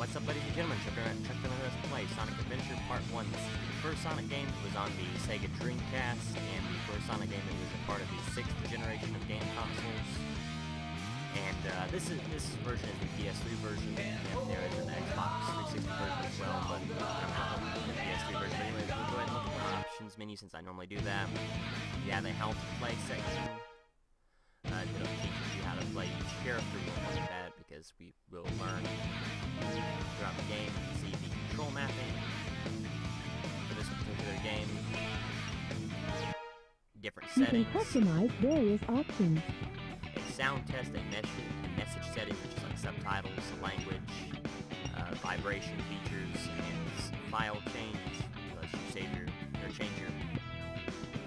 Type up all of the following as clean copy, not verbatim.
What's up, ladies and gentlemen? Chuck Play Sonic Adventure Part 1. This is the first Sonic game that was on the Sega Dreamcast, and the first Sonic game that was a part of the 6th generation of game consoles. And this version is the PS3 version, and there is an Xbox 360 version as well, but I don't know the PS3 version. But anyways, we'll go ahead and look at the options menu since I normally do that. You have a how to play section. It teaches you how to play each character. We won't look at that because we will learn throughout the game. You can see the control mapping for this particular game. Different settings. You can customize various options. A sound test, a message setting, which is like subtitles, language, vibration features, and file change. It lets you save change your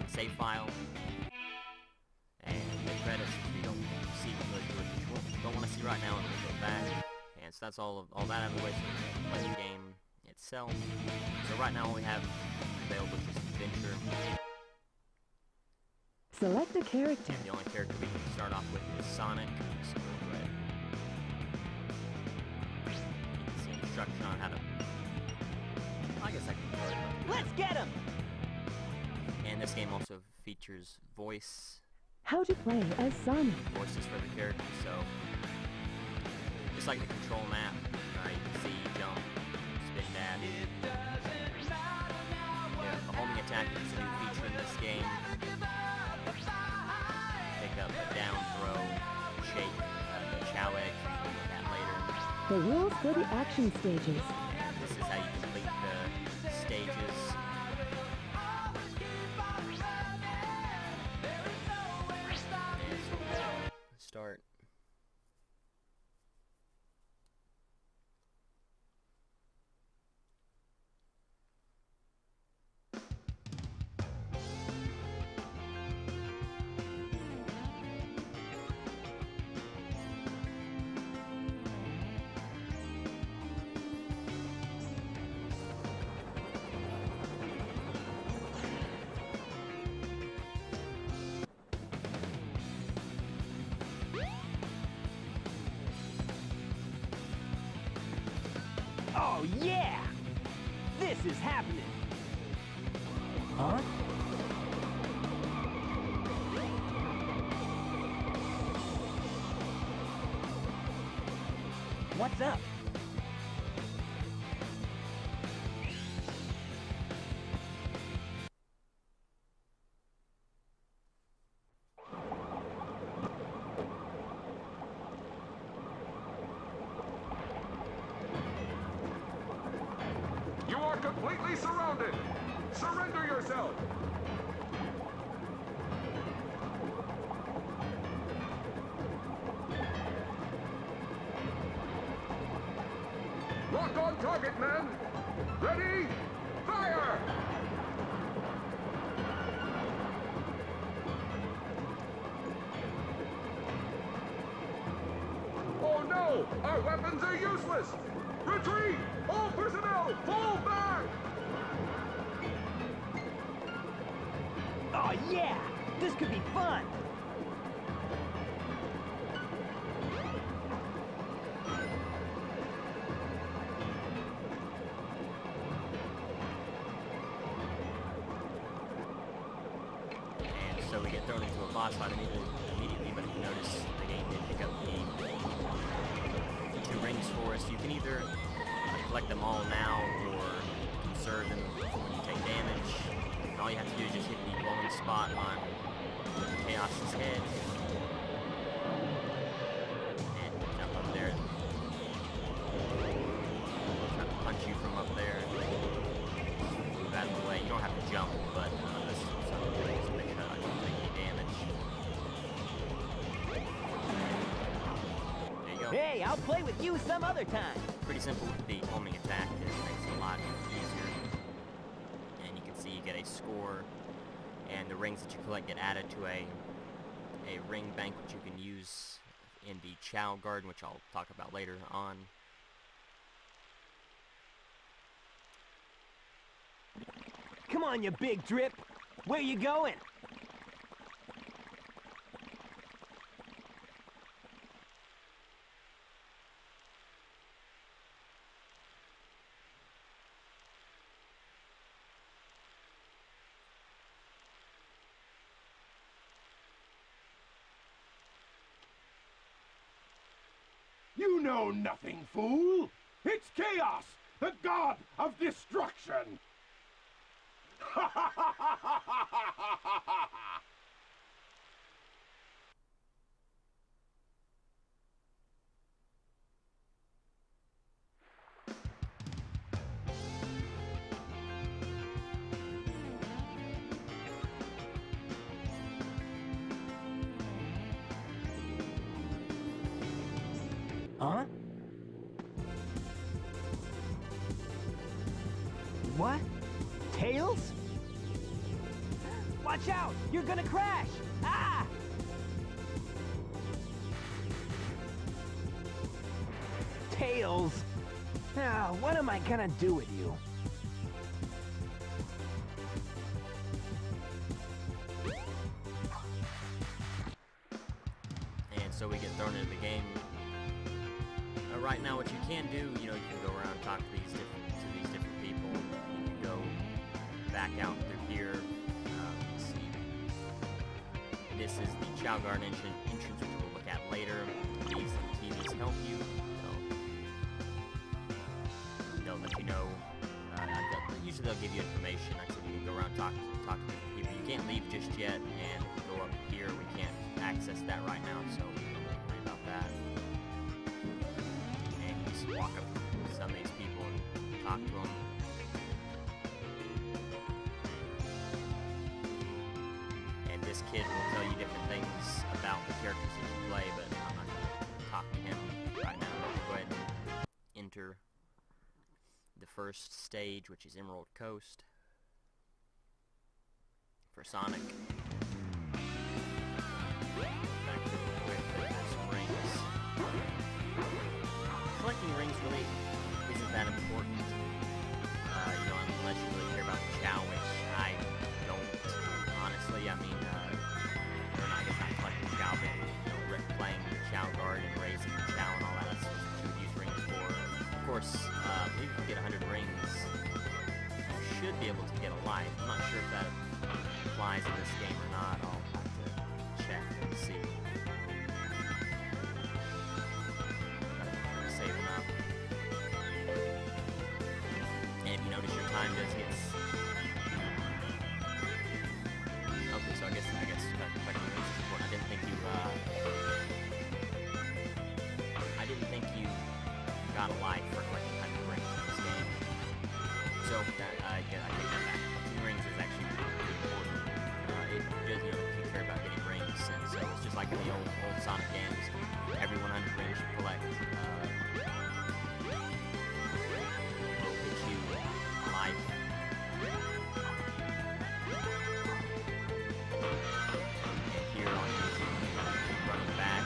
save file. And the credits, which we don't see which we don't want to see right now, and we'll go back. And so that's all that out of the way, so we can play the game itself. So right now all we have available is just Adventure. Select a character. And the only character we can start off with is Sonic. So we'll go ahead. You can see instruction on how to... I guess I can go ahead. Let's get him! And this game also features voice. How to play as Sonic. Voices for the characters, so just like the control map, you can see jump, spin dash. Yeah, the homing attack is a new feature in this game. Pick up, down, throw, shake, the chow egg, we'll look at later. The rules for the action stages. And this is how you complete the stages. Start. Oh yeah! This is happening! Huh? What's up? You are completely surrounded! Surrender yourself! Lock on target, men! Ready? Fire! Oh no! Our weapons are useless! Retreat! All personnel, fall back! Oh yeah! This could be fun! And so we get thrown into a boss fight immediately, but if you notice, the game did pick up the 2 rings for us. You can either collect them all now, or conserve them when you take damage. And all you have to do is just hit the glowing spot on Chaos's head. And jump up there. Try to punch you from up there. Move out of the way. You don't have to jump, but this is something to make sure that I don't take any damage. There you go. Hey, I'll play with you some other time! Pretty simple with the homing attack. It makes it a lot easier. And you can see you get a score, and the rings that you collect get added to a ring bank, which you can use in the Chow Garden, which I'll talk about later on. Come on, you big drip! Where you going? You know nothing, fool! It's Chaos, the god of destruction! Ha ha ha ha ha ha ha ha ha! Huh? What? Tails? Watch out! You're gonna crash! Ah! Tails! Now, what am I gonna do with you? And so we get thrown into the game. Right now, what you can do, you know, you can go around and talk to these different people. You can go back out through here. Let's see. This is the Chow Garden entrance, which we'll look at later. These TVs help you. They'll let you know. Usually they'll give you information. Like I said, you can go around and talk to different people. You can't leave just yet, and if you go up here, we can't access that right now, so we don't worry about that. Walk up to some of these people and talk to them. And this kid will tell you different things about the characters that you play, but I'm not going to talk to him right now. But we'll go ahead and enter the first stage, which is Emerald Coast for Sonic. Back to real quick, there's some rings. Collecting rings really isn't that important, you know, unless you really care about the Chow, which I don't, honestly. I mean, I guess not collecting Chow, but, you know, playing the Chow Guard and raising the Chow and all that, that's what you would use rings for. Of course, I believe if you get 100 rings, you should be able to get a life. I'm not sure if that applies in this game or not. I'll have to check and see. Saving up. And if you notice, your time does get... Okay, so I guess collecting rings is important. I didn't think you got a life for collecting 100 rings in this game. So I take that back. Collecting rings is actually pretty important. It does, you know, if you care about getting rings, and so it's just like in the old Sonic games. Every 100 rings you collect will get you a life. And here on YouTube, keep running back.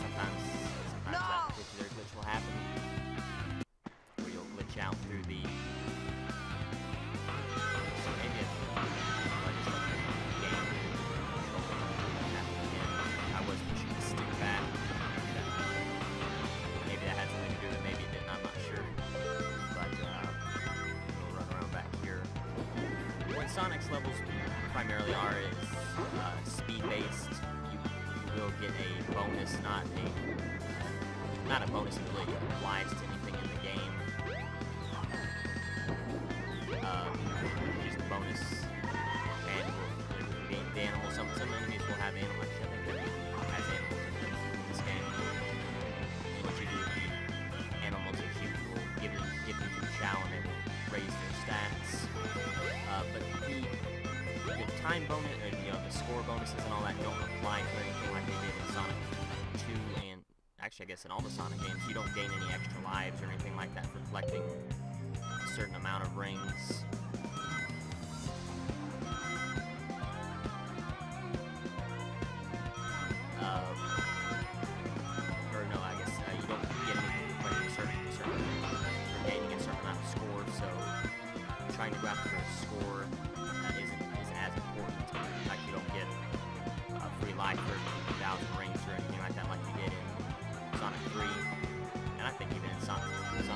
Sometimes that particular glitch will happen, where you'll glitch out through the. So maybe it's game. I was pushing the stick back. Maybe that had something to do with it, maybe it didn't, I'm not sure. But we'll run around back here. What Sonic's levels primarily are is speed-based. You will get a bonus, not a bonus that really applies to anything in the game. Just a bonus. And the animals, some enemies will have animals. I think that has animals in this game. And what you do with the animals is you will give them to the Chow and they will raise their stats. But the time bonus, you know, the score bonuses and all that don't apply to anything like they did in Sonic 2 and actually I guess in all the Sonic games. You don't gain any extra lives or anything like that for collecting a certain amount of rings. Or no, I guess you don't get anything for gaining a certain amount of score, so trying to go after a score isn't as important. In fact, you don't get a free life for 1,000 rings or anything like that like you did in Sonic 3, and I think even in Sonic 2.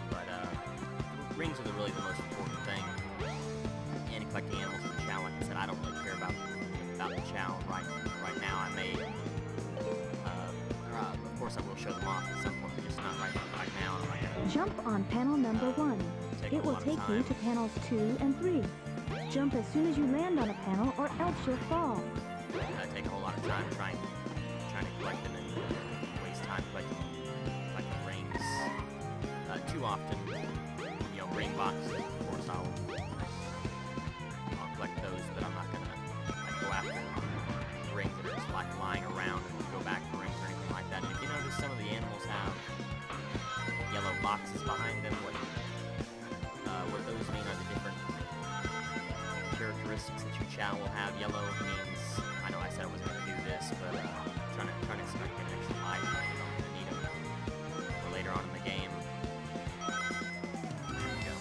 But rings are really the most important thing. And collecting animals with the Chow, like I said, I don't really care about the Chow right now. I may Jump on panel number 1. Take It a will lot of take you time. to panels 2 and 3. Jump as soon as you land on a panel or else you'll fall. Take a whole lot of time trying to collect them and waste time collecting rings. Too often, you know, ring boxes, of course, I'll collect those, but I'm not gonna go after rings that are just like lying around and go back for rings or anything like that. And if you notice, some of the animals have yellow boxes behind them. What those mean are the different characteristics that your chow will have. Yellow means, I know I said I wasn't going to do this, but trying to select an extra life. You don't really need them for later on in the game. There we go.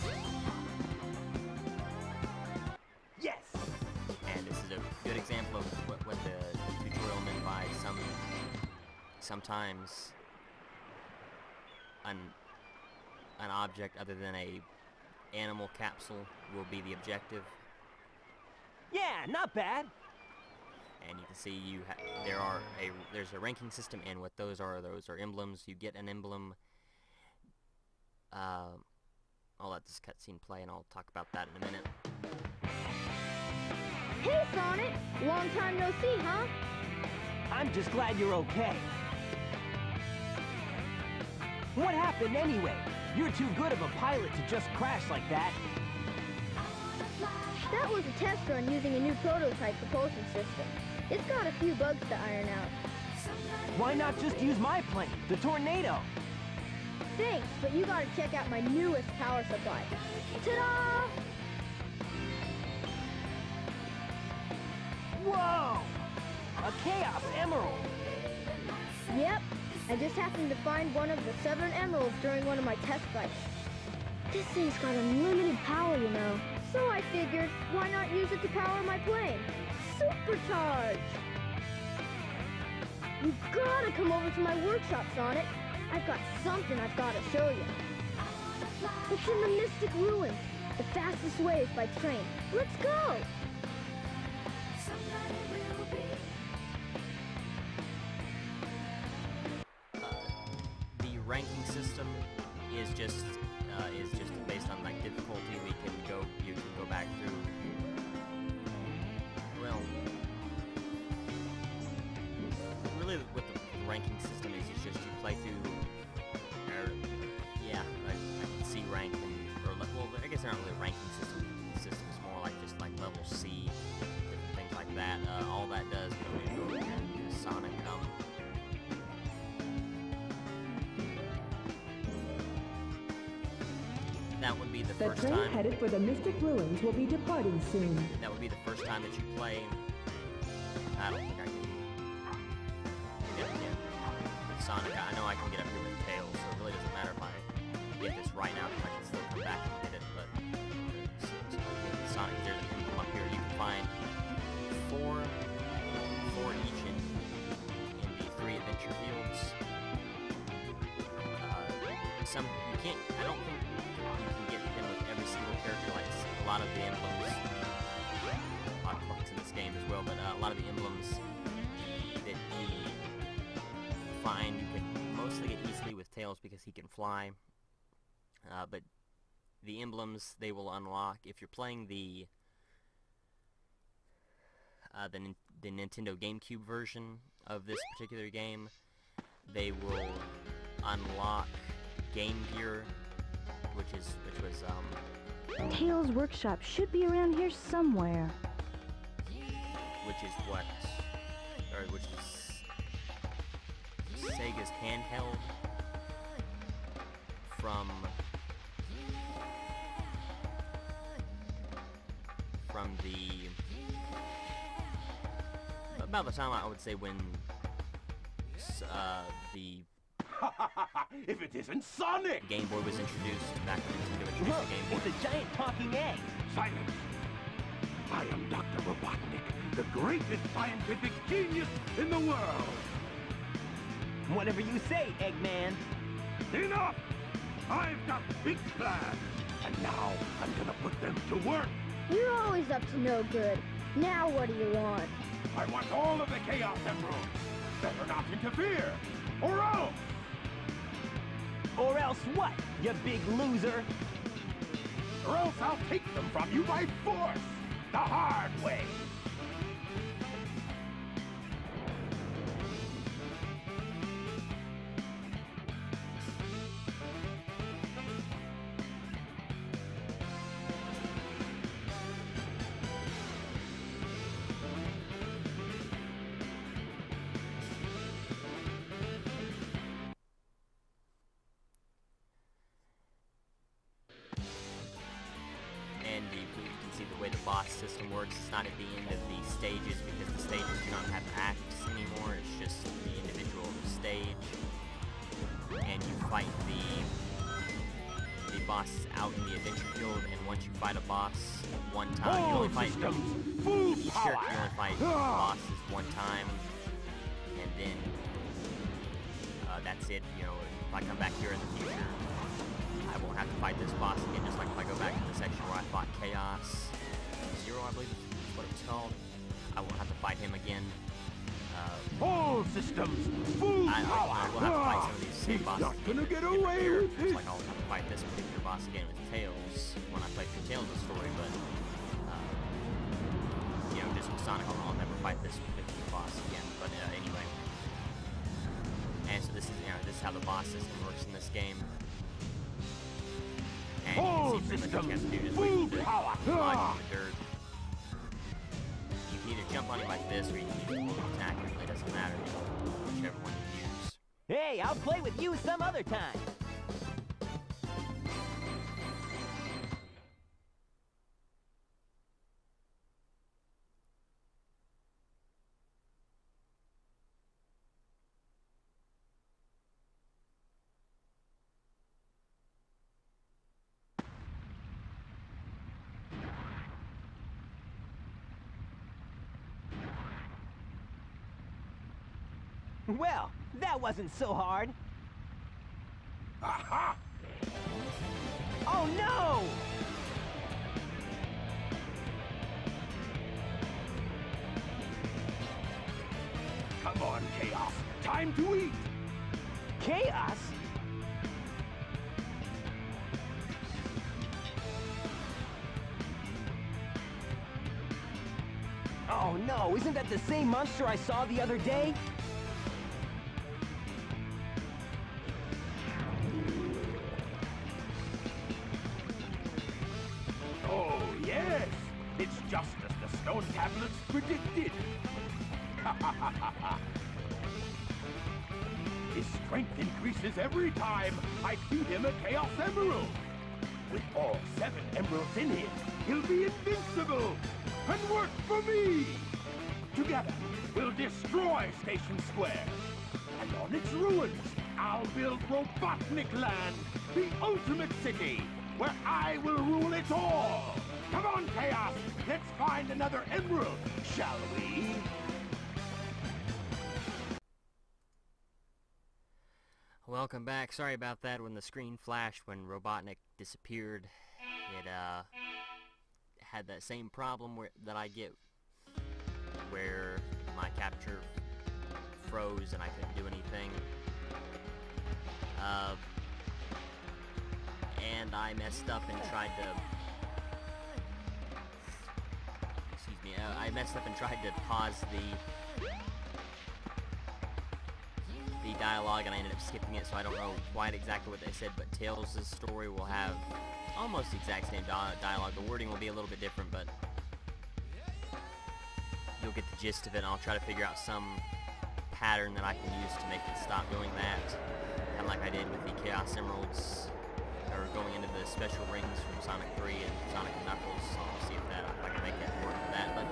Yes! And this is a good example of what the tutorial meant by sometimes an object other than a animal capsule will be the objective. Yeah, not bad. And you can see there's a ranking system, and what those are emblems. You get an emblem. I'll let this cutscene play, and I'll talk about that in a minute. Hey, Sonic! Long time no see, huh? I'm just glad you're okay. What happened anyway? You're too good of a pilot to just crash like that. That was a test run using a new prototype propulsion system. It's got a few bugs to iron out. Why not just use my plane, the Tornado? Thanks, but you gotta check out my newest power supply. Ta-da! Whoa! A Chaos Emerald! Yep, I just happened to find one of the 7 emeralds during one of my test flights. This thing's got unlimited power, you know. So I figured, why not use it to power my plane? Supercharge! You gotta come over to my workshop, Sonic. I've got something I've gotta show you. It's in the Mystic Ruins. The fastest way is by train. Let's go! The ranking system is just based on like difficulty. You can go back through. Well, really, what the ranking system is just you play through. C rank well, I guess they're not really ranking systems. More like just like level C, different things like that. All that does when we go over here and use Sonic. That would be the first train time. headed for the Mystic Ruins will be departing soon. That would be the first time that you play. I don't think I can get up here with Sonic. I know I can get up here with Tails, so it really doesn't matter if I get this right now, because I can still come back and get it. But Sonic, there's an emblem up here. You can find four each in the 3 adventure fields. I don't think you can get them with every single character, like a lot of the emblems. A lot of points in this game as well, but a lot of the emblems that you find you can mostly get easily with Tails because he can fly. But the emblems, they will unlock if you're playing the Nintendo GameCube version of this particular game. They will unlock Game Gear, which was Tails' workshop should be around here somewhere. which is Sega's handheld from about the time I would say when the If it isn't Sonic! Game Boy was introduced back when Nintendo introduced Look, the Game Boy. it's a giant talking egg. Silence! I am Dr. Robotnik, the greatest scientific genius in the world! Whatever you say, Eggman. Enough! I've got big plans, and now I'm gonna put them to work! You're always up to no good. Now what do you want? I want all of the Chaos Emeralds! Better not interfere, or else! Or else what, you big loser? Or else I'll take them from you by force, the hard way. And you can see the way the boss system works. It's not at the end of the stages because the stages do not have acts anymore. It's just the individual stage. And you fight the boss out in the adventure field. And once you fight a boss one time, you only fight each character. You only fight bosses one time, and then that's it. You know, if I come back here in the future, I won't have to fight this boss again, just like if I go back to the section where I fought Chaos Zero, I believe is what it was called. I won't have to fight him again. All systems, full power! I will have to fight some of these same bosses not again. gonna get Different away characters, with this. like I'll have to fight this particular boss again with Tails when I play through Tails' story, but you know, just with Sonic, I'll never fight this particular boss again. But anyway, and so this is how the boss system works in this game. And you can see pretty much what you have to do is wait for the lodge in the dirt. You can either jump on him like this, or you can use the little attack. It really doesn't matter, whichever one you use. Hey, I'll play with you some other time. Well, that wasn't so hard. Aha! Oh no! Come on, Chaos. Time to eat. Chaos? Oh no, isn't that the same monster I saw the other day? Oh, yes. It's just as the stone tablets predicted. His strength increases every time I feed him a Chaos Emerald. With all 7 emeralds in him, he'll be invincible and work for me. Together, we'll destroy Station Square. And on its ruins, I'll build Robotnik Land, the ultimate city, where I will rule it all. Come on, Chaos, let's find another emerald, shall we? Welcome back. Sorry about that when the screen flashed when Robotnik disappeared. It had that same problem that I get where my capture froze and I couldn't do anything. And I messed up and tried to... Excuse me. I messed up and tried to pause the dialogue, and I ended up skipping it, so I don't know quite exactly what they said, but Tails' story will have almost the exact same dialogue. The wording will be a little bit different, but you'll get the gist of it, and I'll try to figure out some pattern that I can use to make it stop doing that, kind of like I did with the Chaos Emeralds, or going into the special rings from Sonic 3 and Sonic and Knuckles. So I'll see if I can make that work for that, but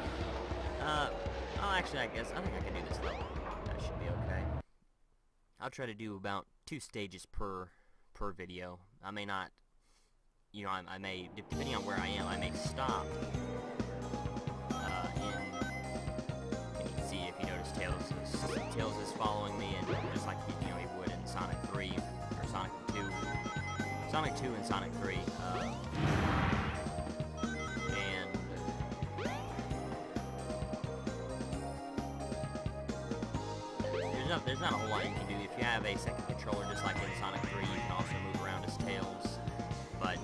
actually I think I can do this level. That should be okay. I'll try to do about 2 stages per video. I may not, you know, I may, depending on where I am, I may stop and you can see, if you notice, Tails is following me, and just like he would in Sonic 3 or Sonic 2, Sonic 2 and Sonic 3. there's not a whole lot you can do. If you have a second controller, just like in Sonic 3, you can also move around as Tails, but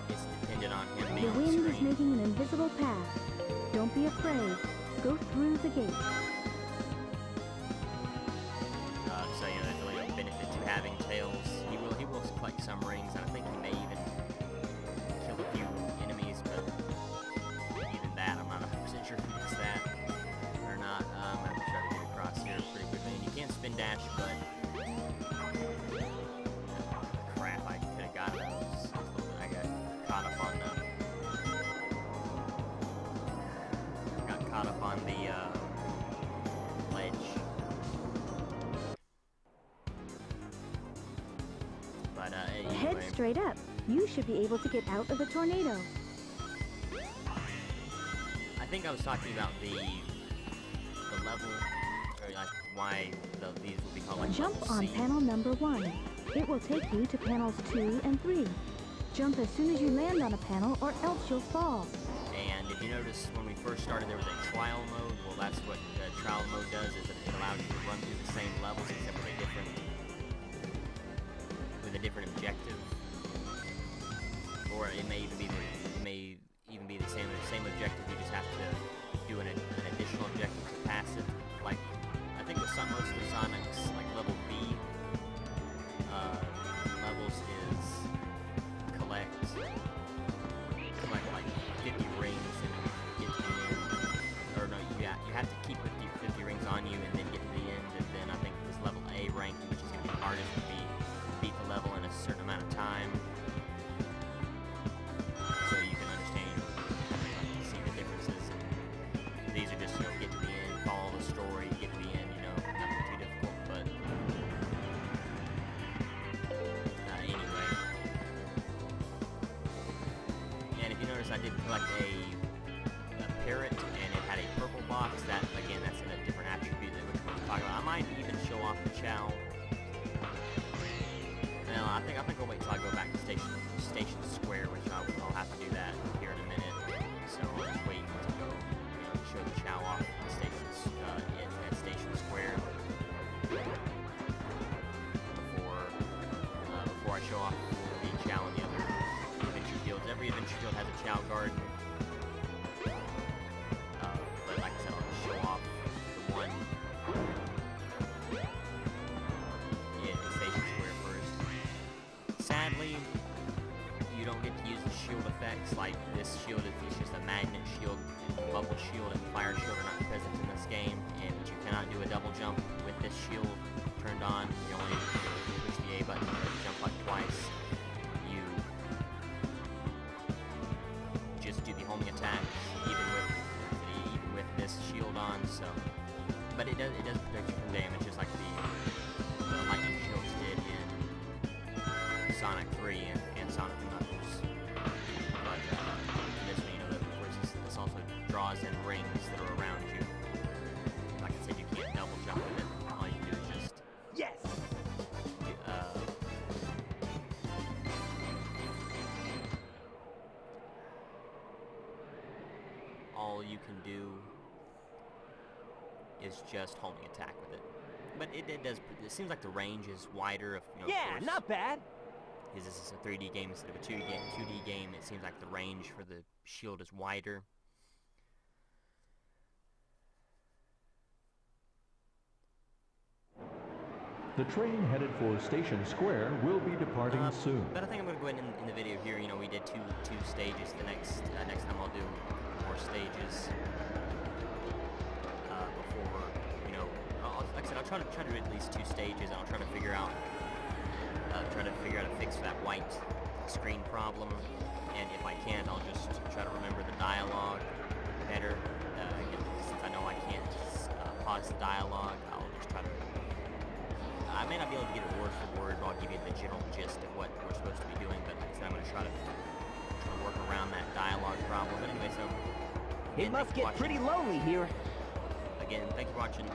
it's dependent on him being The on the wind is screen. making an invisible path. Don't be afraid. Go through the gate. So you know, there's really a benefit to having Tails. He will collect some rings, and I think he may even kill a few enemies, but even that, I'm not 100% sure if he does that or not. I'm gonna try to get across here pretty quickly, and you can't spin dash, but crap, I could have got those. I got caught up on the ledge. But anyway. Head straight up. You should be able to get out of the tornado. I think I was talking about the level, or like why these will be called like Jump level on C. panel number 1. It will take you to panels 2 and 3. Jump as soon as you land on a panel or else you'll fall. And if you notice, when we first started, there was a trial mode. Well, that's what trial mode does, is it allows you to run through the same levels except with a different objective. Or it may even be the same objective. You just have to do an additional objective to pass it. Like I think with most of Sonic's like level B levels is collect like 50 rings and get to the end. Or no, you have to keep 50 rings on you and then get to the end. And then I think this level A rank, which is going to be the hardest, would be beat the level in a certain amount of time. So you can understand, see the differences. And these are just, get to the end, follow the story, get to the end, nothing too difficult, but anyway. And if you notice, I did collect a parrot, and it had a purple box. That, again, that's in a different attribute that which we'll talk about. I might even show off the Chow. Well, I think I'll wait till I go back to Station Square, which I'll have to do that here in a minute. So I'll just wait to go, show the Chow off at Station Square before I show off the Chow in the other adventure fields. Every adventure field has a Chow garden. But like I said, I'll just show off the one in Station Square first. Sadly, you don't get to use the shield effects. Like this shield, it's just a magnet shield, bubble shield, and fire shield are not present in this game, and you cannot do a double jump with this shield turned on. You only push the A button or jump like twice. You just do the homing attack, even with this shield on. So, but it does protect you from damage, just like the lightning shields did in Sonic 3 and Sonic & Knuckles. But this one, that of course this also draws in rings that are around you. Like I said, you can't double jump with it. All you do is just Yes! all you can do is just homing attack with it. But it seems like the range is wider. Of Yeah, course, not bad. This is a 3D game instead of a 2D game. It seems like the range for the shield is wider. The train headed for Station Square will be departing soon. But I think I'm going to go ahead and in the video here, we did two stages. The next time I'll do more stages before, like I said, I'll try to do at least 2 stages, and I'll try to figure out how to fix that white screen problem. And if I can't, I'll just try to remember the dialogue better. Again, since I know I can't pause the dialogue, I'll just try to. I may not be able to get it word for word, but I'll give you the general gist of what we're supposed to be doing. But like I said, I'm going to try to work around that dialogue problem. But anyway, so It must get pretty lonely here. Again, thank you for watching.